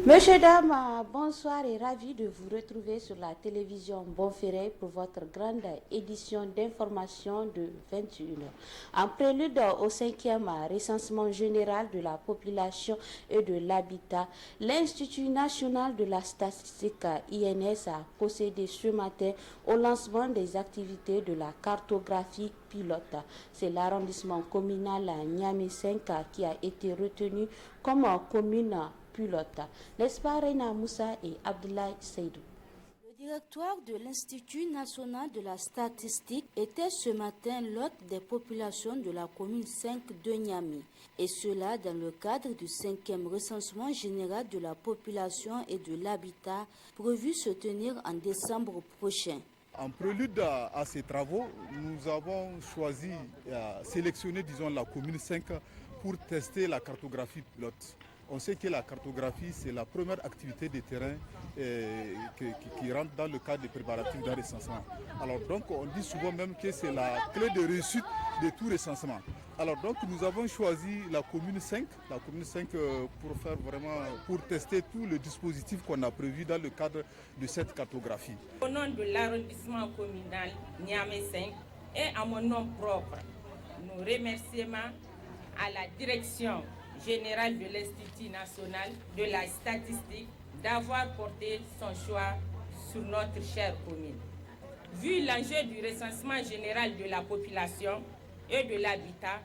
Monsieur, dames, bonsoir et ravi de vous retrouver sur la télévision Bonferré pour votre grande édition d'information de 21h. En prélude au 5e recensement général de la population et de l'habitat, l'Institut national de la statistique INS a procédé ce matin au lancement des activités de la cartographie pilote. C'est l'arrondissement communal Niamey 5 qui a été retenu comme commune pilote. N'est-ce pas Reina Moussa et Abdoulaye Seydou? Le directoire de l'Institut national de la statistique était ce matin l'hôte des populations de la commune 5 de Niamey, et cela dans le cadre du 5e recensement général de la population et de l'habitat prévu se tenir en décembre prochain. En prélude à ces travaux, nous avons choisi, sélectionné la commune 5 pour tester la cartographie pilote. On sait que la cartographie, c'est la première activité de terrain qui rentre dans le cadre des préparatifs d'un recensement. Alors donc, on dit souvent même que c'est la clé de réussite de tout recensement. Alors donc, nous avons choisi la commune 5 pour tester tout le dispositif qu'on a prévu dans le cadre de cette cartographie. Au nom de l'arrondissement communal Niamey 5 et à mon nom propre, nos remerciements à la direction général de l'Institut national de la statistique d'avoir porté son choix sur notre chère commune. Vu l'enjeu du recensement général de la population et de l'habitat,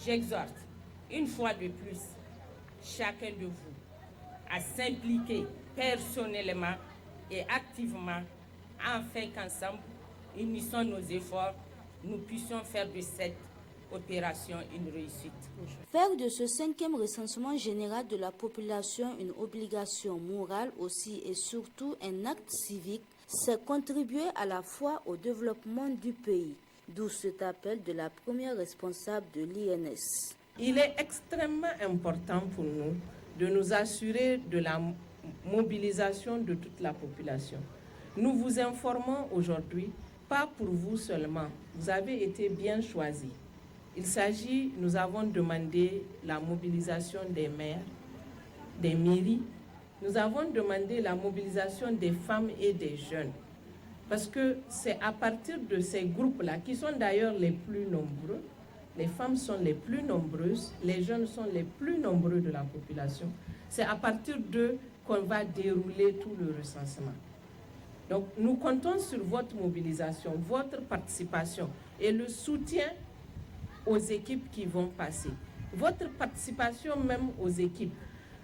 j'exhorte une fois de plus chacun de vous à s'impliquer personnellement et activement afin qu'ensemble, unissons nos efforts, nous puissions faire de cette opération une réussite. Faire de ce 5e recensement général de la population une obligation morale aussi et surtout un acte civique, c'est contribuer à la fois au développement du pays, d'où cet appel de la première responsable de l'INS. Il est extrêmement important pour nous de nous assurer de la mobilisation de toute la population. Nous vous informons aujourd'hui, pas pour vous seulement, vous avez été bien choisis. Nous avons demandé la mobilisation des maires, des mairies. Nous avons demandé la mobilisation des femmes et des jeunes. Parce que c'est à partir de ces groupes-là, qui sont d'ailleurs les plus nombreux, les femmes sont les plus nombreuses, les jeunes sont les plus nombreux de la population, c'est à partir d'eux qu'on va dérouler tout le recensement. Donc nous comptons sur votre mobilisation, votre participation et le soutien aux équipes qui vont passer. Votre participation même aux équipes.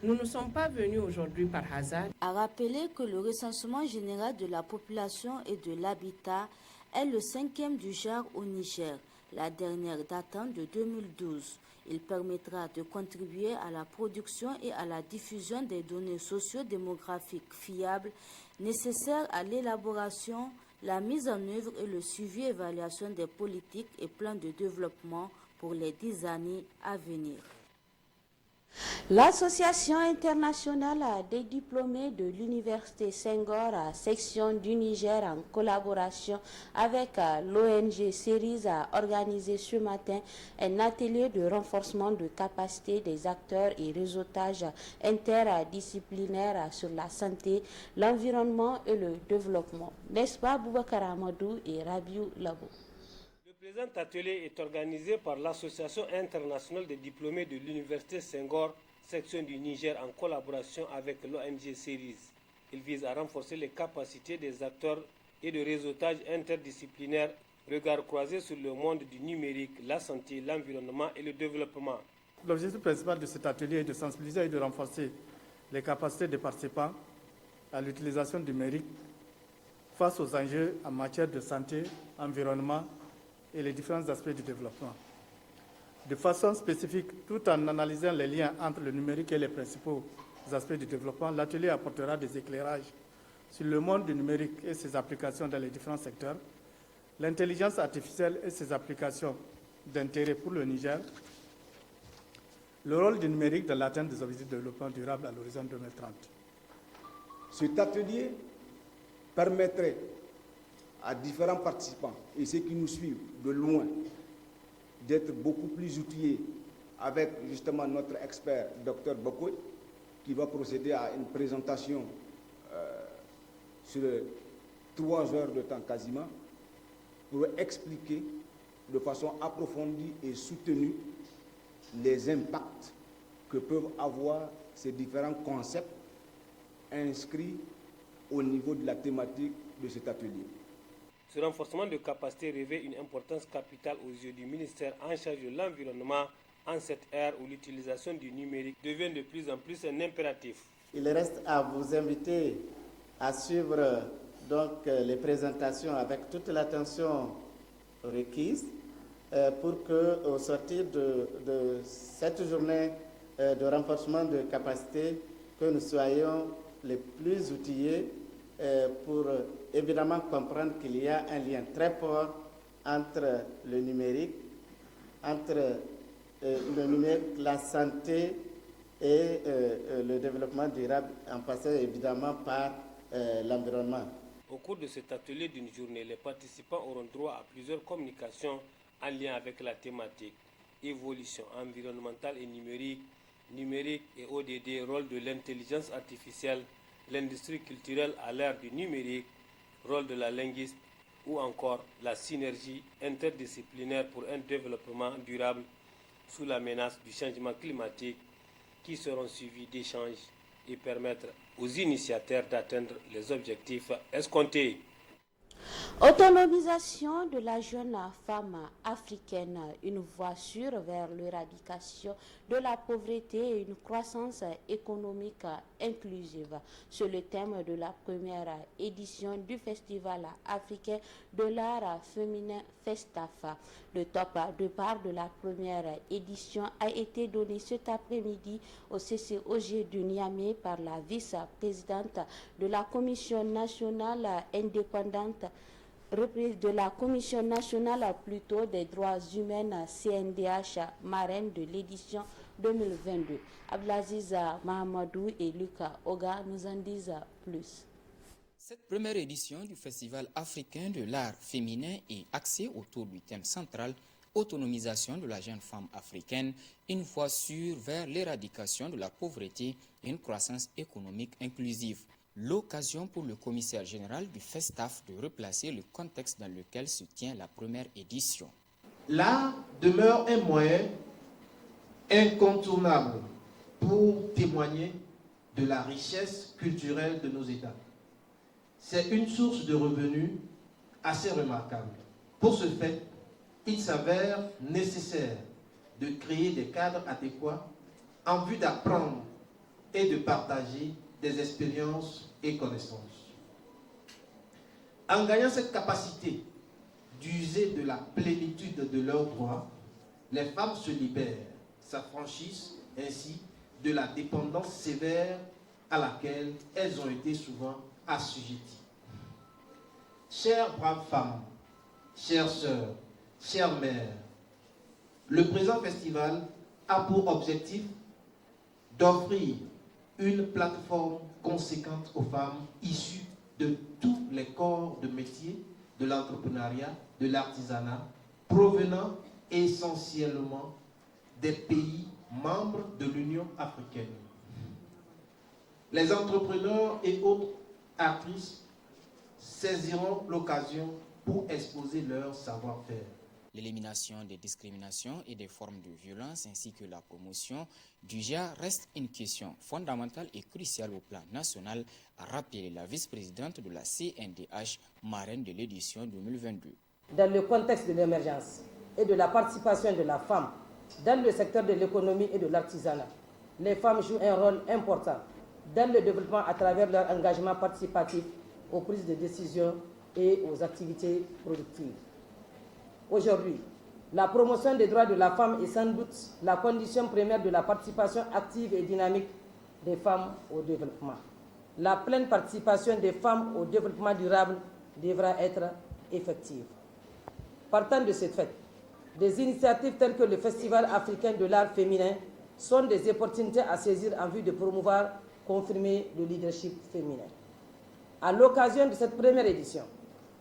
Nous ne sommes pas venus aujourd'hui par hasard. À rappeler que le recensement général de la population et de l'habitat est le 5e du genre au Niger, la dernière datant de 2012. Il permettra de contribuer à la production et à la diffusion des données socio-démographiques fiables nécessaires à l'élaboration, la mise en œuvre et le suivi et évaluation des politiques et plans de développement pour les 10 années à venir. L'Association internationale des diplômés de l'Université Senghor, section du Niger, en collaboration avec l'ONG Cerise, a organisé ce matin un atelier de renforcement de capacité des acteurs et réseautage interdisciplinaire sur la santé, l'environnement et le développement. N'est-ce pas Boubacar Amadou et Rabiou Labo? Le présent atelier est organisé par l'Association internationale des diplômés de l'Université Senghor, section du Niger, en collaboration avec l'ONG Cerise. Il vise à renforcer les capacités des acteurs et de réseautage interdisciplinaire, regard croisé sur le monde du numérique, la santé, l'environnement et le développement. L'objectif principal de cet atelier est de sensibiliser et de renforcer les capacités des participants à l'utilisation du numérique face aux enjeux en matière de santé, environnement et les différents aspects du développement. De façon spécifique, tout en analysant les liens entre le numérique et les principaux aspects du développement, l'atelier apportera des éclairages sur le monde du numérique et ses applications dans les différents secteurs, l'intelligence artificielle et ses applications d'intérêt pour le Niger, le rôle du numérique dans l'atteinte des objectifs de développement durable à l'horizon 2030. Cet atelier permettrait à différents participants et ceux qui nous suivent de loin d'être beaucoup plus outillés avec justement notre expert, Dr Bokoy, qui va procéder à une présentation sur 3 heures de temps quasiment, pour expliquer de façon approfondie et soutenue les impacts que peuvent avoir ces différents concepts inscrits au niveau de la thématique de cet atelier. Ce renforcement de capacité revêt une importance capitale aux yeux du ministère en charge de l'environnement en cette ère où l'utilisation du numérique devient de plus en plus un impératif. Il reste à vous inviter à suivre donc les présentations avec toute l'attention requise pour que, au sortir de cette journée de renforcement de capacité, que nous soyons les plus outillés pour évidemment comprendre qu'il y a un lien très fort entre le numérique, la santé et le développement durable, en passant évidemment par l'environnement. Au cours de cet atelier d'une journée, les participants auront droit à plusieurs communications en lien avec la thématique évolution environnementale et numérique, numérique et ODD, rôle de l'intelligence artificielle, l'industrie culturelle à l'ère du numérique, rôle de la linguiste ou encore la synergie interdisciplinaire pour un développement durable sous la menace du changement climatique, qui seront suivis d'échanges et permettre aux initiateurs d'atteindre les objectifs escomptés. Autonomisation de la jeune femme africaine, une voie sûre vers l'éradication de la pauvreté et une croissance économique inclusive. C'est le thème de la première édition du Festival africain de l'art féminin FESTAF. Le top départ de la première édition a été donné cet après-midi au CCOG de Niamey par la vice-présidente de la Commission nationale indépendante des droits humains CNDH, marraine de l'édition 2022. Abdelaziz Mahamadou et Lucas Oga nous en disent plus. Cette première édition du Festival africain de l'art féminin est axée autour du thème central autonomisation de la jeune femme africaine, une voie sûre vers l'éradication de la pauvreté et une croissance économique inclusive. L'occasion pour le commissaire général du FESTAF de replacer le contexte dans lequel se tient la première édition. L'art demeure un moyen incontournable pour témoigner de la richesse culturelle de nos États. C'est une source de revenus assez remarquable. Pour ce fait, il s'avère nécessaire de créer des cadres adéquats en vue d'apprendre et de partager des expériences et connaissances. En gagnant cette capacité d'user de la plénitude de leurs droits, les femmes se libèrent, s'affranchissent ainsi de la dépendance sévère à laquelle elles ont été souvent assujetties. Chères braves femmes, chères sœurs, chères mères, le présent festival a pour objectif d'offrir une plateforme conséquente aux femmes issues de tous les corps de métier, de l'entrepreneuriat, de l'artisanat, provenant essentiellement des pays membres de l'Union africaine. Les entrepreneurs et autres actrices saisiront l'occasion pour exposer leur savoir-faire. L'élimination des discriminations et des formes de violence ainsi que la promotion du genre reste une question fondamentale et cruciale au plan national, a rappelé la vice-présidente de la CNDH, marraine de l'édition 2022. Dans le contexte de l'émergence et de la participation de la femme dans le secteur de l'économie et de l'artisanat, les femmes jouent un rôle important dans le développement à travers leur engagement participatif aux prises de décision et aux activités productives. Aujourd'hui, la promotion des droits de la femme est sans doute la condition première de la participation active et dynamique des femmes au développement. La pleine participation des femmes au développement durable devra être effective. Partant de cette fête, des initiatives telles que le Festival africain de l'art féminin sont des opportunités à saisir en vue de promouvoir, confirmer le leadership féminin. À l'occasion de cette première édition,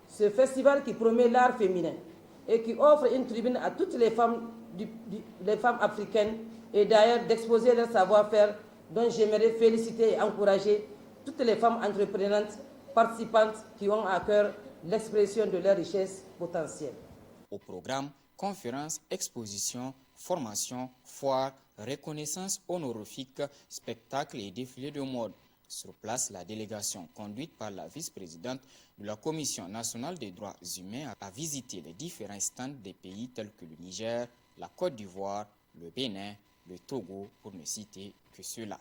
ce festival qui promet l'art féminin et qui offre une tribune à toutes les femmes africaines et d'ailleurs d'exposer leur savoir-faire dont j'aimerais féliciter et encourager toutes les femmes entreprenantes, participantes qui ont à cœur l'expression de leurs richesses potentielles. Au programme, conférences, expositions, formations, foires, reconnaissance honorifique, spectacles et défilés de mode. Sur place, la délégation conduite par la vice-présidente de la Commission nationale des droits humains a visité les différents stands des pays tels que le Niger, la Côte d'Ivoire, le Bénin, le Togo, pour ne citer que ceux-là.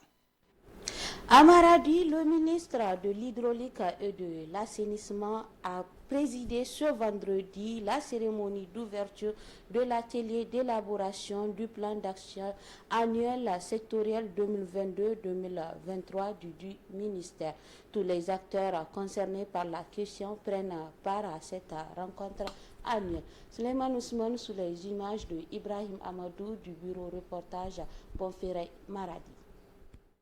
À Maradi, le ministre de l'Hydraulique et de l'Assainissement a présidé ce vendredi la cérémonie d'ouverture de l'atelier d'élaboration du plan d'action annuel sectoriel 2022-2023 du ministère. Tous les acteurs concernés par la question prennent part à cette rencontre annuelle. Suleiman Ousmane sous les images de Ibrahim Amadou du bureau reportage Bonferré Maradi.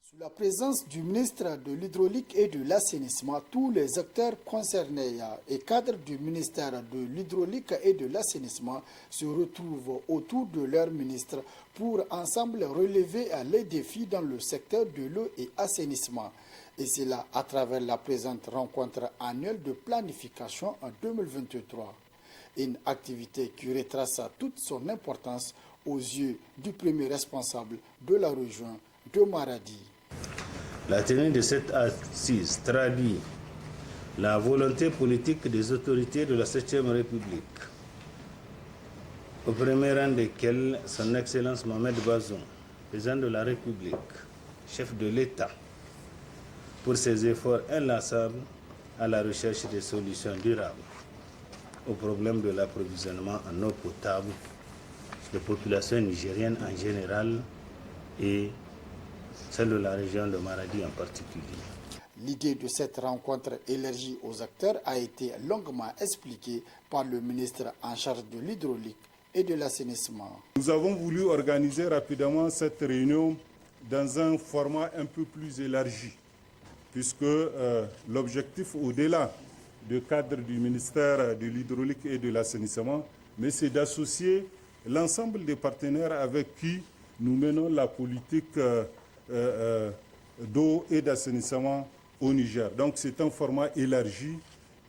Sous la présence du ministre de l'Hydraulique et de l'Assainissement, tous les acteurs concernés et cadres du ministère de l'Hydraulique et de l'Assainissement se retrouvent autour de leur ministre pour ensemble relever les défis dans le secteur de l'eau et assainissement. Et c'est là à travers la présente rencontre annuelle de planification en 2023. Une activité qui retrace toute son importance aux yeux du premier responsable de la région de Maradi. La tenue de cette assise traduit la volonté politique des autorités de la 7e République, au premier rang desquelles son Excellence Mohamed Bazoum, président de la République, chef de l'État, pour ses efforts inlassables à la recherche des solutions durables au problème de l'approvisionnement en eau potable des populations nigériennes en général et celle de la région de Maradi en particulier. L'idée de cette rencontre élargie aux acteurs a été longuement expliquée par le ministre en charge de l'hydraulique et de l'assainissement. Nous avons voulu organiser rapidement cette réunion dans un format un peu plus élargi, puisque l'objectif au-delà du cadre du ministère de l'hydraulique et de l'assainissement, mais c'est d'associer l'ensemble des partenaires avec qui nous menons la politique d'eau et d'assainissement au Niger. Donc c'est un format élargi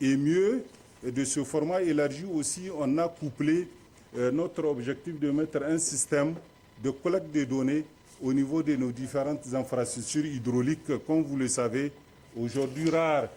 et mieux, de ce format élargi aussi, on a couplé notre objectif de mettre un système de collecte de données au niveau de nos différentes infrastructures hydrauliques. Comme vous le savez, aujourd'hui rares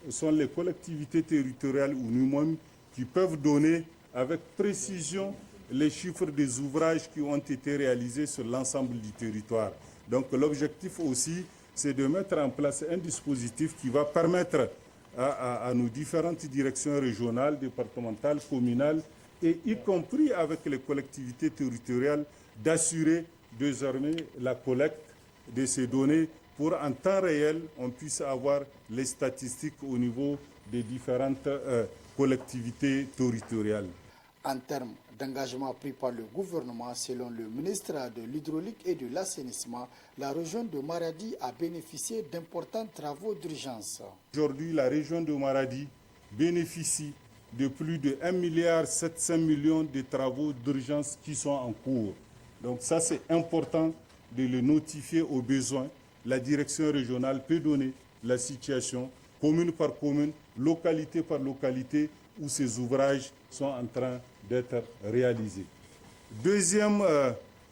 sont les collectivités territoriales ou nous-mêmes qui peuvent donner avec précision les chiffres des ouvrages qui ont été réalisés sur l'ensemble du territoire. Donc l'objectif aussi, c'est de mettre en place un dispositif qui va permettre à nos différentes directions régionales, départementales, communales, et y compris avec les collectivités territoriales, d'assurer désormais la collecte de ces données pour en temps réel, on puisse avoir les statistiques au niveau des différentes collectivités territoriales. En termes d'engagement pris par le gouvernement, selon le ministre de l'Hydraulique et de l'Assainissement, la région de Maradi a bénéficié d'importants travaux d'urgence. Aujourd'hui, la région de Maradi bénéficie de plus de 1,7 milliard de travaux d'urgence qui sont en cours. Donc ça, c'est important de le notifier aux besoins. La direction régionale peut donner la situation commune par commune, localité par localité, où ces ouvrages sont en train d'être réalisés. Deuxième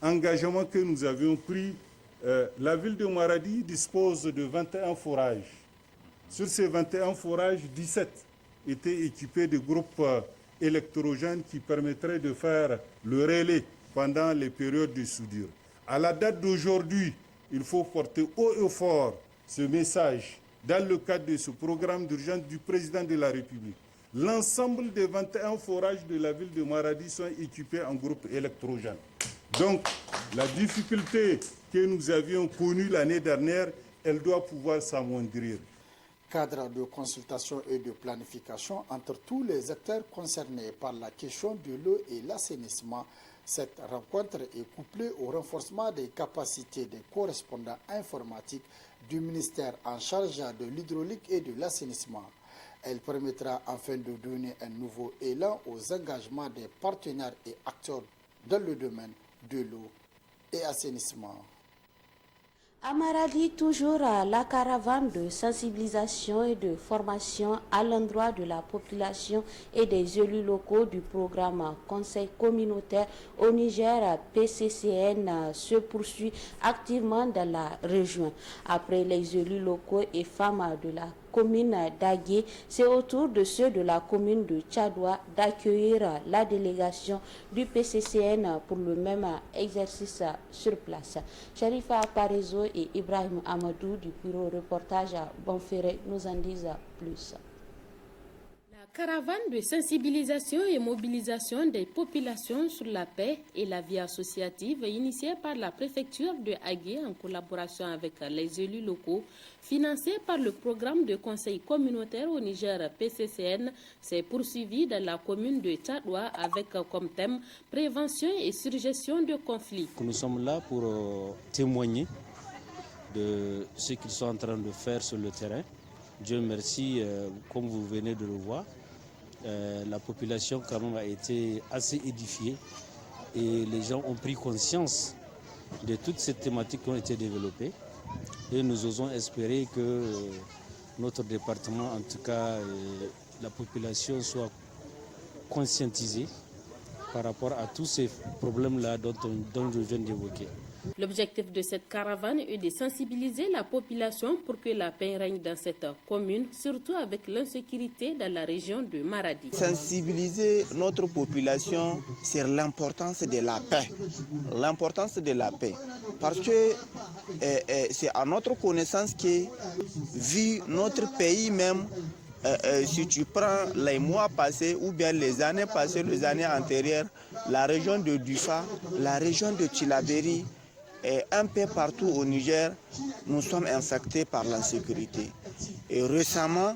engagement que nous avions pris, la ville de Maradi dispose de 21 forages. Sur ces 21 forages, 17 étaient équipés de groupes électrogènes qui permettraient de faire le relais pendant les périodes de soudure. À la date d'aujourd'hui, il faut porter haut et fort ce message dans le cadre de ce programme d'urgence du président de la République. L'ensemble des 21 forages de la ville de Maradi sont équipés en groupe électrogène. Donc, la difficulté que nous avions connue l'année dernière, elle doit pouvoir s'amoindrir. Cadre de consultation et de planification entre tous les acteurs concernés par la question de l'eau et l'assainissement, cette rencontre est couplée au renforcement des capacités des correspondants informatiques du ministère en charge de l'hydraulique et de l'assainissement. Elle permettra enfin de donner un nouveau élan aux engagements des partenaires et acteurs dans le domaine de l'eau et assainissement. À Maradi, toujours la caravane de sensibilisation et de formation à l'endroit de la population et des élus locaux du programme Conseil communautaire au Niger PCCN se poursuit activement dans la région. Après les élus locaux et femmes de la commune d'Agué, c'est au tour de ceux de la commune de Tchadoua d'accueillir la délégation du PCCN pour le même exercice sur place. Sharifa Parezo et Ibrahim Amadou du bureau reportage à Bonferré nous en disent plus. La caravane de sensibilisation et mobilisation des populations sur la paix et la vie associative initiée par la préfecture de Agué en collaboration avec les élus locaux, financée par le programme de conseil communautaire au Niger PCCN, s'est poursuivie dans la commune de Tchadoua avec comme thème prévention et surgestion de conflits. Nous sommes là pour témoigner de ce qu'ils sont en train de faire sur le terrain. Dieu merci, comme vous venez de le voir, la population quand même a été assez édifiée et les gens ont pris conscience de toutes ces thématiques qui ont été développées et nous osons espérer que notre département, en tout cas la population, soit conscientisée par rapport à tous ces problèmes-là dont je viens d'évoquer. L'objectif de cette caravane est de sensibiliser la population pour que la paix règne dans cette commune, surtout avec l'insécurité dans la région de Maradi. Sensibiliser notre population sur l'importance de la paix. L'importance de la paix. Parce que c'est à notre connaissance que, vu notre pays même, si tu prends les mois passés ou bien les années passées, les années antérieures, la région de Dufa, la région de Tillabéri, et un peu partout au Niger, nous sommes infectés par l'insécurité. Et récemment,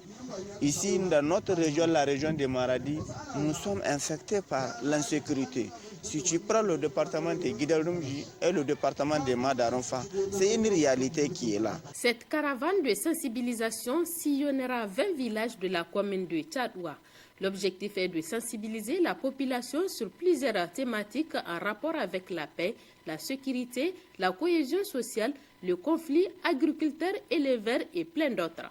ici dans notre région, la région de Maradi, nous sommes infectés par l'insécurité. Si tu prends le département de Guidarumji et le département de Madaronfa, c'est une réalité qui est là. Cette caravane de sensibilisation sillonnera 20 villages de la commune de Tchadoua. L'objectif est de sensibiliser la population sur plusieurs thématiques en rapport avec la paix, la sécurité, la cohésion sociale, le conflit agriculteur-éleveur et plein d'autres.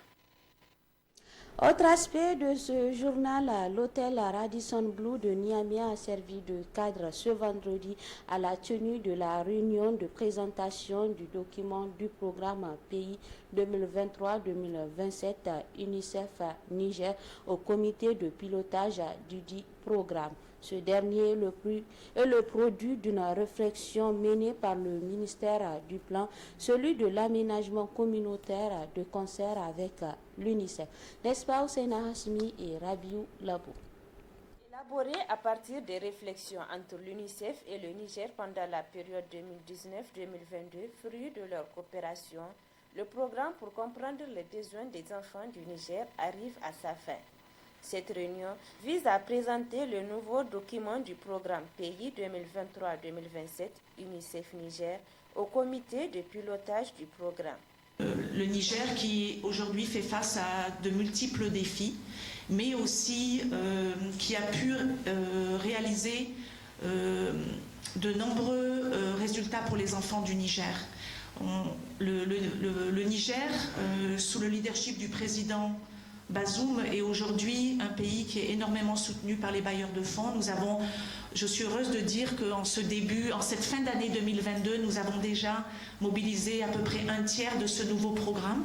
Autre aspect de ce journal, l'hôtel Radisson Blu de Niamey a servi de cadre ce vendredi à la tenue de la réunion de présentation du document du programme Pays 2023-2027 UNICEF Niger au comité de pilotage du dit programme. Ce dernier est le produit d'une réflexion menée par le ministère du Plan, celui de l'aménagement communautaire de concert avec l'UNICEF. N'est-ce pas, Ousseina Hasmi et Rabiou Labo? Élaboré à partir des réflexions entre l'UNICEF et le Niger pendant la période 2019-2022, fruit de leur coopération, le programme pour comprendre les besoins des enfants du Niger arrive à sa fin. Cette réunion vise à présenter le nouveau document du programme Pays 2023-2027 UNICEF Niger au comité de pilotage du programme. Le Niger qui aujourd'hui fait face à de multiples défis, mais aussi qui a pu réaliser de nombreux résultats pour les enfants du Niger. Le Niger, sous le leadership du président Bazoum, est aujourd'hui un pays qui est énormément soutenu par les bailleurs de fonds. Je suis heureuse de dire qu'en cette fin d'année 2022, nous avons déjà mobilisé à peu près un tiers de ce nouveau programme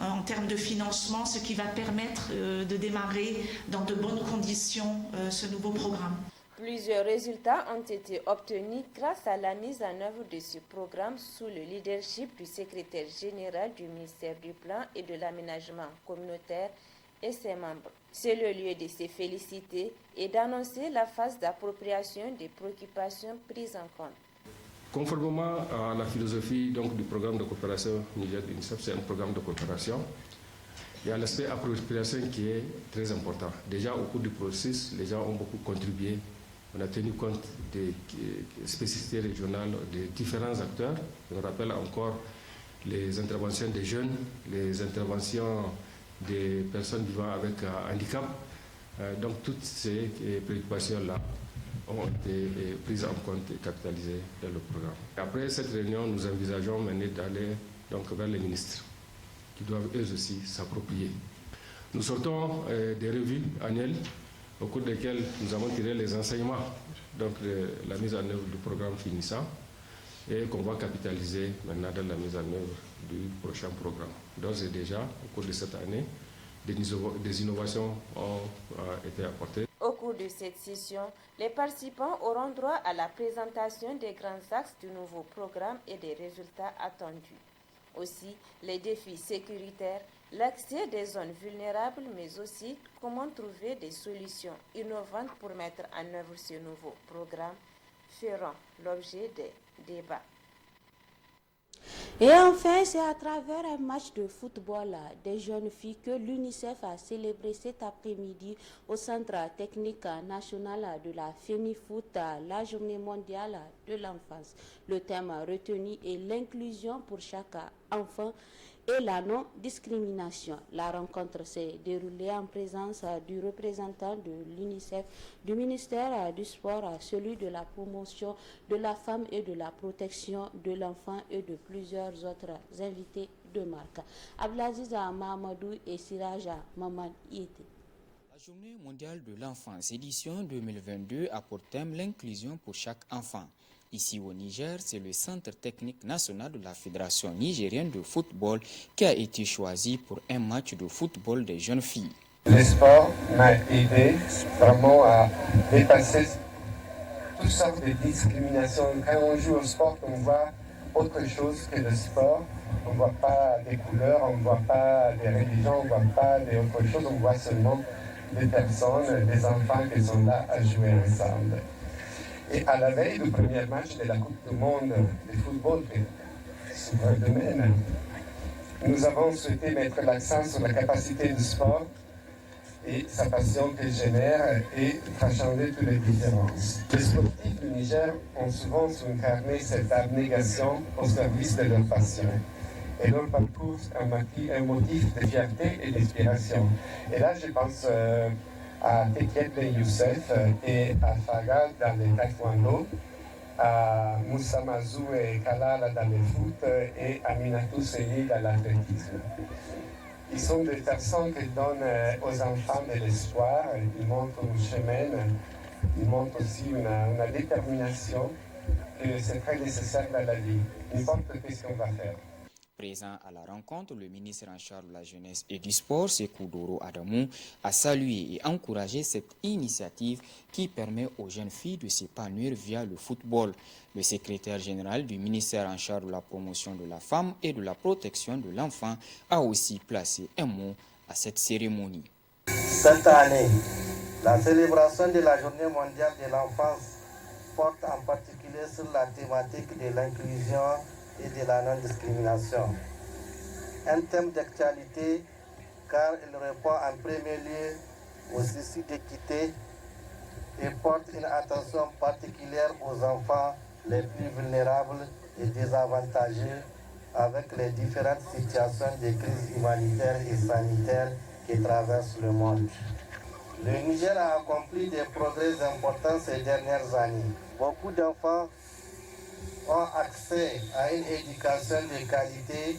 en termes de financement, ce qui va permettre de démarrer dans de bonnes conditions ce nouveau programme. Plusieurs résultats ont été obtenus grâce à la mise en œuvre de ce programme sous le leadership du secrétaire général du ministère du Plan et de l'Aménagement communautaire et ses membres. C'est le lieu de se féliciter et d'annoncer la phase d'appropriation des préoccupations prises en compte. Conformément à la philosophie du programme de coopération Niger-UNICEF, c'est un programme de coopération. Il y a l'aspect appropriation qui est très important. Déjà au cours du processus, les gens ont beaucoup contribué. On a tenu compte des spécificités régionales des différents acteurs. Je rappelle encore les interventions des jeunes, les interventions des personnes vivant avec handicap. Donc toutes ces préoccupations-là ont été prises en compte et capitalisées dans le programme. Après cette réunion, nous envisageons d'aller donc vers les ministres, qui doivent eux aussi s'approprier. Nous sortons des revues annuelles au cours desquelles nous avons tiré les enseignements donc, de la mise en œuvre du programme finissant et qu'on va capitaliser maintenant dans la mise en œuvre du prochain programme. D'ores et déjà, au cours de cette année, des innovations ont été apportées. Au cours de cette session, les participants auront droit à la présentation des grands axes du nouveau programme et des résultats attendus. Aussi, les défis sécuritaires, l'accès des zones vulnérables, mais aussi comment trouver des solutions innovantes pour mettre en œuvre ce nouveau programme feront l'objet des débats. Et enfin, c'est à travers un match de football des jeunes filles que l'UNICEF a célébré cet après-midi au Centre technique national de la FENIFOOT, la journée mondiale de l'enfance. Le thème retenu est l'inclusion pour chaque enfant et la non-discrimination. La rencontre s'est déroulée en présence du représentant de l'UNICEF, du ministère du Sport, celui de la promotion de la femme et de la protection de l'enfant et de plusieurs autres invités de marque. Abdelaziza Mahamadou et Siraja Maman Yete. La journée mondiale de l'enfance, édition 2022, a pour thème l'inclusion pour chaque enfant. Ici au Niger, c'est le Centre technique national de la Fédération nigérienne de football qui a été choisi pour un match de football des jeunes filles. Le sport m'a aidé vraiment à dépasser toutes sortes de discriminations. Quand on joue au sport, on voit autre chose que le sport. On ne voit pas des couleurs, on ne voit pas des religions, on ne voit pas d'autres choses. On voit seulement des personnes, des enfants qui sont là à jouer ensemble. Et à la veille du premier match de la Coupe du Monde de football sur demain, nous avons souhaité mettre l'accent sur la capacité du sport et sa passion qu'il génère et transcender toutes les différences. Les sportifs du Niger ont souvent incarné cette abnégation au service de leur passion. Et leur parcours un motif de fierté et d'inspiration. Et là, je pense à Tekiet Ben Youssef et à Fagal dans le taekwondo, à Moussa Mazou et Kalala dans le foot et à Minatou Seni dans l'athlétisme. Ils sont des personnes qui donnent aux enfants de l'espoir, ils montrent un chemin, ils montrent aussi une détermination que c'est très nécessaire dans la vie, n'importe ce qu'on va faire. Présent à la rencontre, le ministre en charge de la jeunesse et du sport, Sékou Doro Adamou, a salué et encouragé cette initiative qui permet aux jeunes filles de s'épanouir via le football. Le secrétaire général du ministère en charge de la promotion de la femme et de la protection de l'enfant a aussi placé un mot à cette cérémonie. Cette année, la célébration de la Journée mondiale de l'enfance porte en particulier sur la thématique de l'inclusion et de la non-discrimination. Un thème d'actualité car il répond en premier lieu au souci d'équité et porte une attention particulière aux enfants les plus vulnérables et désavantagés avec les différentes situations de crise humanitaire et sanitaire qui traversent le monde. Le Niger a accompli des progrès importants ces dernières années. Beaucoup d'enfants ont accès à une éducation de qualité,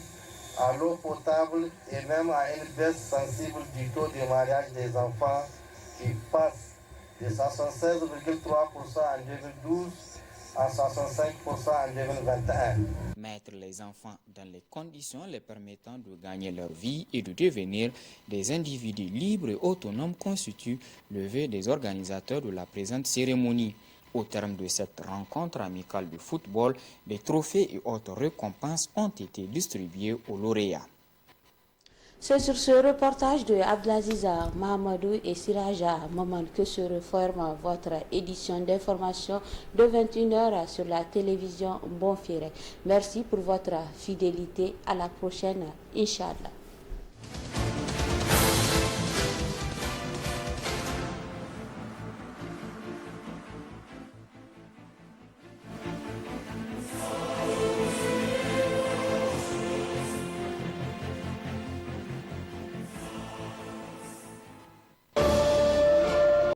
à l'eau potable et même à une baisse sensible du taux de mariage des enfants qui passe de 76,3% en 2012 à 65% en 2021. Mettre les enfants dans les conditions les permettant de gagner leur vie et de devenir des individus libres et autonomes constitue le vœu des organisateurs de la présente cérémonie. Au terme de cette rencontre amicale de football, des trophées et autres récompenses ont été distribués aux lauréats. C'est sur ce reportage de Abdelaziza Mahamadou et Siraja Maman que se referme votre édition d'information de 21h sur la télévision Bonferré. Merci pour votre fidélité. À la prochaine, Inch'Allah.